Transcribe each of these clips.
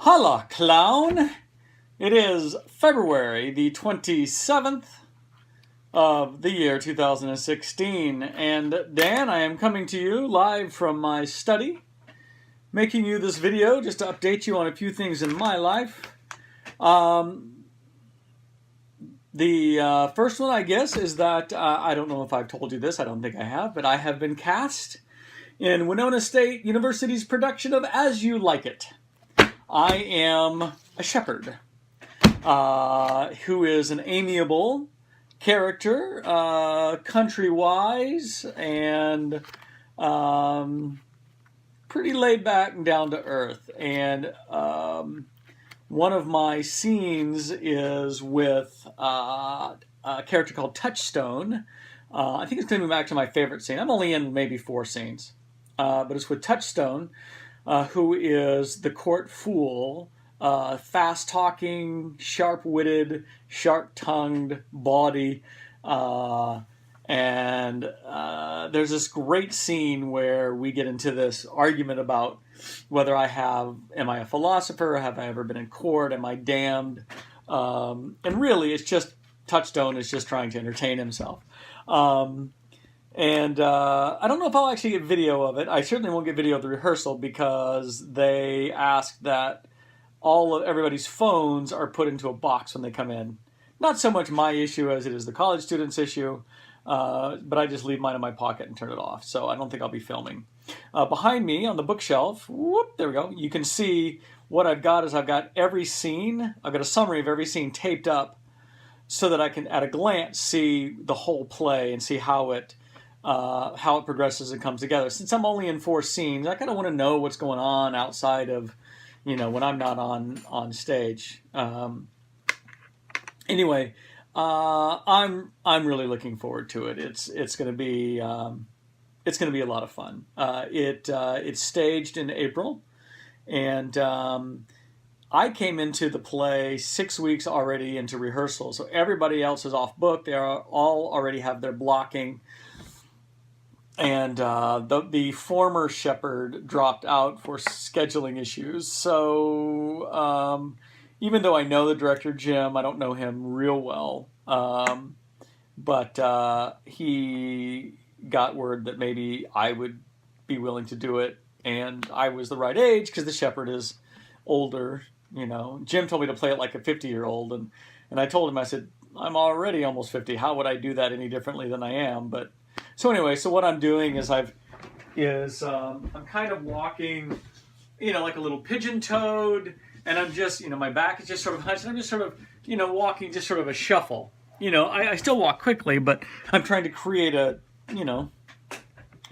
Holla, clown! It is February the 27th of the year 2016, and Dan, I am coming to you live from my study, making you this video just to update you on a few things in my life. The first one, I guess, is that I don't know if I've told you this, I don't think I have, but I have been cast in Winona State University's production of As You Like It. I am a shepherd who is an amiable character, country-wise, and pretty laid back and down to earth. And one of my scenes is with a character called Touchstone. I think it's going to be back to my favorite scene. I'm only in maybe 4 scenes, but it's with Touchstone, who is the court fool, fast-talking, sharp-witted, sharp-tongued, bawdy, and there's this great scene where we get into this argument about whether am I a philosopher, have I ever been in court, am I damned, and really it's just, Touchstone is just trying to entertain himself. And I don't know if I'll actually get video of it. I certainly won't get video of the rehearsal because they ask that all of everybody's phones are put into a box when they come in. Not so much my issue as it is the college students' issue, but I just leave mine in my pocket and turn it off, so I don't think I'll be filming. Behind me on the bookshelf, whoop, there we go, you can see what I've got is I've got every scene, I've got a summary of every scene taped up so that I can at a glance see the whole play and see how it progresses and comes together. Since I'm only in 4 scenes, I kind of want to know what's going on outside of, when I'm not on stage. Anyway, I'm really looking forward to it. It's going to be a lot of fun. It's staged in April, and I came into the play 6 weeks already into rehearsal, so everybody else is off book. They all already have their blocking. And the former shepherd dropped out for scheduling issues. So even though I know the director, Jim, I don't know him real well. But he got word that maybe I would be willing to do it. And I was the right age because the shepherd is older. Jim told me to play it like a 50-year-old. And I told him, I said, I'm already almost 50. How would I do that any differently than I am? But so anyway, so what I'm doing is I'm kind of walking, like a little pigeon toed, and I'm just, my back is just sort of hunched, and I'm just sort of, walking just sort of a shuffle. I still walk quickly, but I'm trying to create an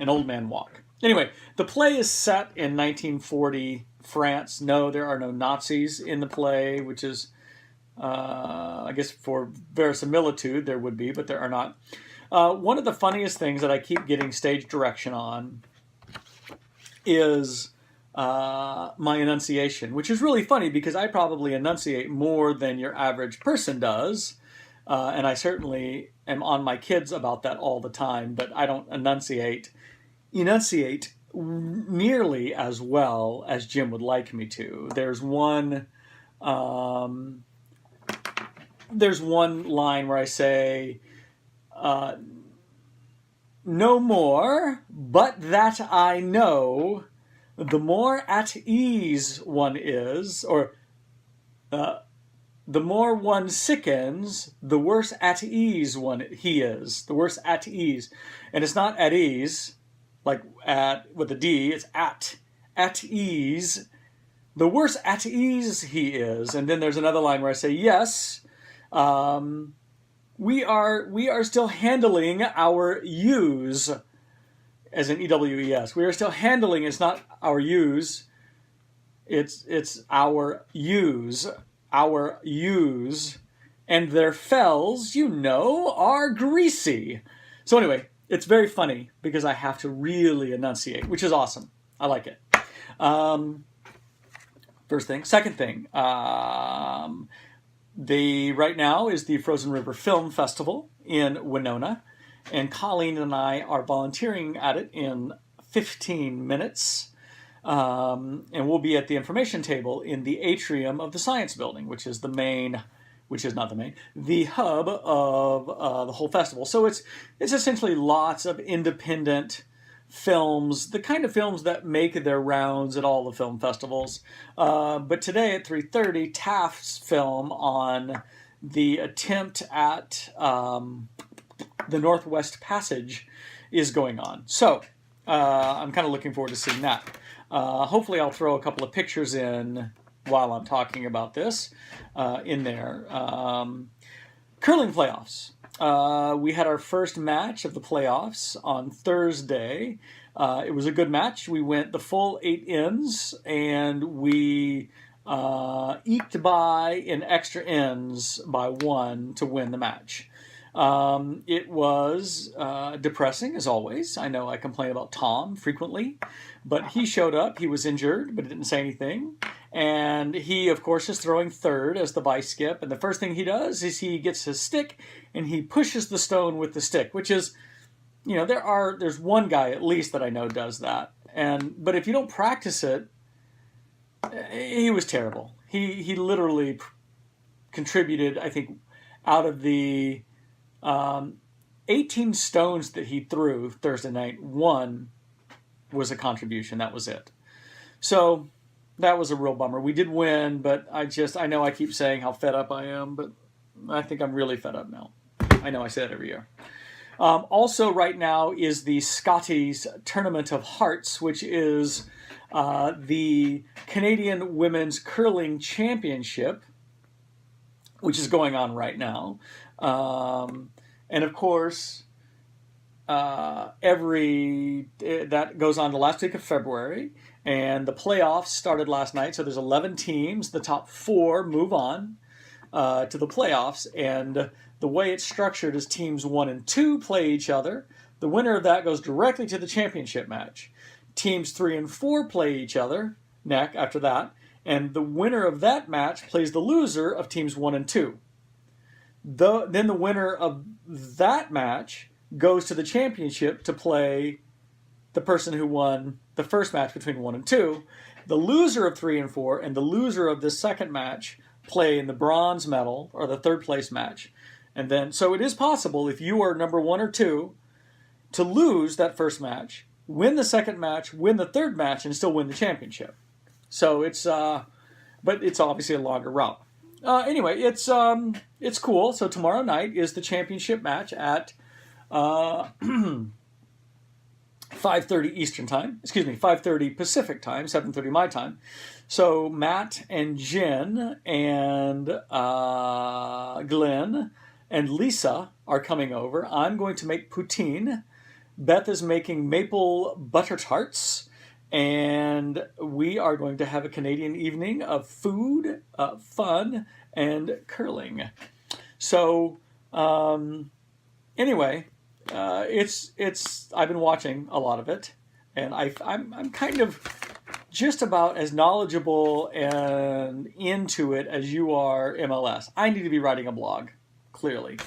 old man walk. Anyway, the play is set in 1940 France. No, there are no Nazis in the play, which is, I guess for verisimilitude there would be, but there are not. One of the funniest things that I keep getting stage direction on is my enunciation, which is really funny because I probably enunciate more than your average person does, and I certainly am on my kids about that all the time, but I don't enunciate nearly as well as Jim would like me to. There's one line where I say, no more, but that I know, the more at ease one is, or the more one sickens, the worse at ease he is. The worse at ease. And it's not at ease, like at with a D, it's at ease. The worse at ease he is. And then there's another line where I say, yes, we are still handling our U's, as in EWES. We are still handling, it's not our U's, it's our U's, and their fells, are greasy. So anyway, it's very funny because I have to really enunciate, which is awesome. I like it. First thing. Second thing, right now is the Frozen River Film Festival in Winona, and Colleen and I are volunteering at it in 15 minutes. And we'll be at the information table in the atrium of the Science Building, which is the hub of the whole festival. So it's essentially lots of independent films, the kind of films that make their rounds at all the film festivals. But today at 3:30, Taft's film on the attempt at the Northwest Passage is going on. So I'm kind of looking forward to seeing that. Hopefully I'll throw a couple of pictures in while I'm talking about this in there. Curling playoffs. We had our first match of the playoffs on Thursday. It was a good match. We went the full 8 ends, and we eked by in extra ends by 1 to win the match. It was depressing, as always. I know I complain about Tom frequently, but he showed up. He was injured, but didn't say anything. And he, of course, is throwing third as the vice skip. And the first thing he does is he gets his stick and he pushes the stone with the stick, which is, there's one guy at least that I know does that. But if you don't practice it, he was terrible. He literally contributed, I think, out of the 18 stones that he threw Thursday night, 1 was a contribution. That was it. So that was a real bummer. We did win, but I know I keep saying how fed up I am, but I think I'm really fed up now. I know I say that every year. Also right now is the Scotties Tournament of Hearts, which is the Canadian Women's Curling Championship, which is going on right now. And of course, that goes on the last week of February, and the playoffs started last night. So there's 11 teams. The top 4 move on to the playoffs, and the way it's structured is teams 1 and 2 play each other. The winner of that goes directly to the championship match. Teams 3 and 4 play each other after that, and the winner of that match plays the loser of teams 1 and 2. Then the winner of that match goes to the championship to play the person who won the first match between 1 and 2. The loser of 3 and 4 and the loser of the second match play in the bronze medal or the third place match. And then, so it is possible if you are number 1 or 2 to lose that first match, win the second match, win the third match, and still win the championship. So it's, but it's obviously a longer route. Anyway, it's cool. So tomorrow night is the championship match at 5:30 Eastern time. 5:30 Pacific time, 7:30 my time. So Matt and Jen and Glenn and Lisa are coming over. I'm going to make poutine. Beth is making maple butter tarts. And we are going to have a Canadian evening of food, fun, and curling. So, anyway, I've been watching a lot of it, and I'm kind of just about as knowledgeable and into it as you are MLS. I need to be writing a blog, clearly.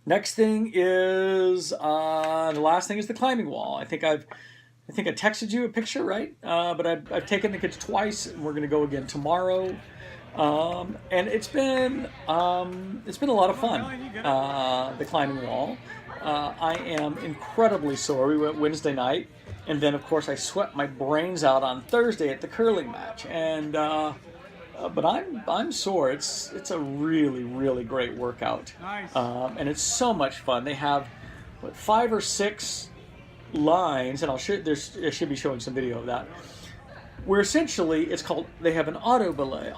Next thing is the last thing is the climbing wall. I think I texted you a picture, right? But I've taken the kids twice, and we're going to go again tomorrow. And it's been a lot of fun. The climbing wall. I am incredibly sore. We went Wednesday night, and then of course I sweat my brains out on Thursday at the curling match. And but I'm sore. It's a really, really great workout. Nice. And it's so much fun. They have 5 or 6 lines, and I should be showing some video of that. Where essentially they have an auto belay,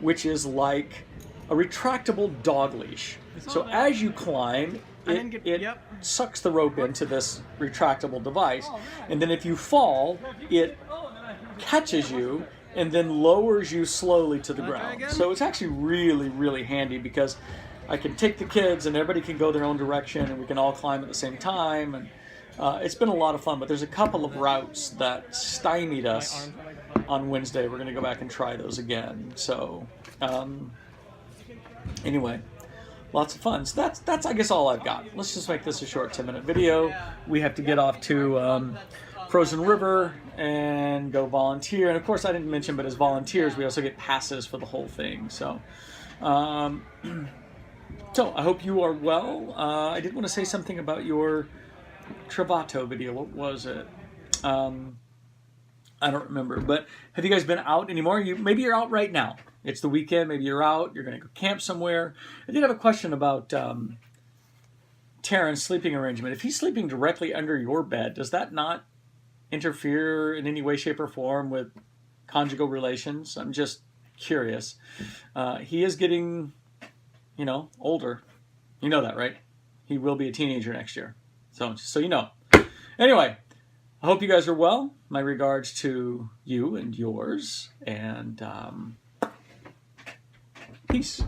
which is like a retractable dog leash. So as you climb, it sucks the rope into this retractable device, and then if you fall, it catches you and then lowers you slowly to the ground. So it's actually really, really handy because I can take the kids and everybody can go their own direction and we can all climb at the same time. And it's been a lot of fun, but there's a couple of routes that stymied us on Wednesday. We're going to go back and try those again. So anyway, lots of fun. So that's I guess all I've got. Let's just make this a short 10-minute video. We have to get off to Frozen River and go volunteer. And of course, I didn't mention, but as volunteers, we also get passes for the whole thing. So, so I hope you are well. I did want to say something about your Travato video. What was it? I don't remember. But have you guys been out anymore? Maybe you're out right now. It's the weekend. Maybe you're out. You're going to go camp somewhere. I did have a question about Taryn's sleeping arrangement. If he's sleeping directly under your bed, does that not interfere in any way, shape, or form with conjugal relations? I'm just curious. He is getting, older. You know that, right? He will be a teenager next year. So, just so you know. Anyway, I hope you guys are well. My regards to you and yours. And peace.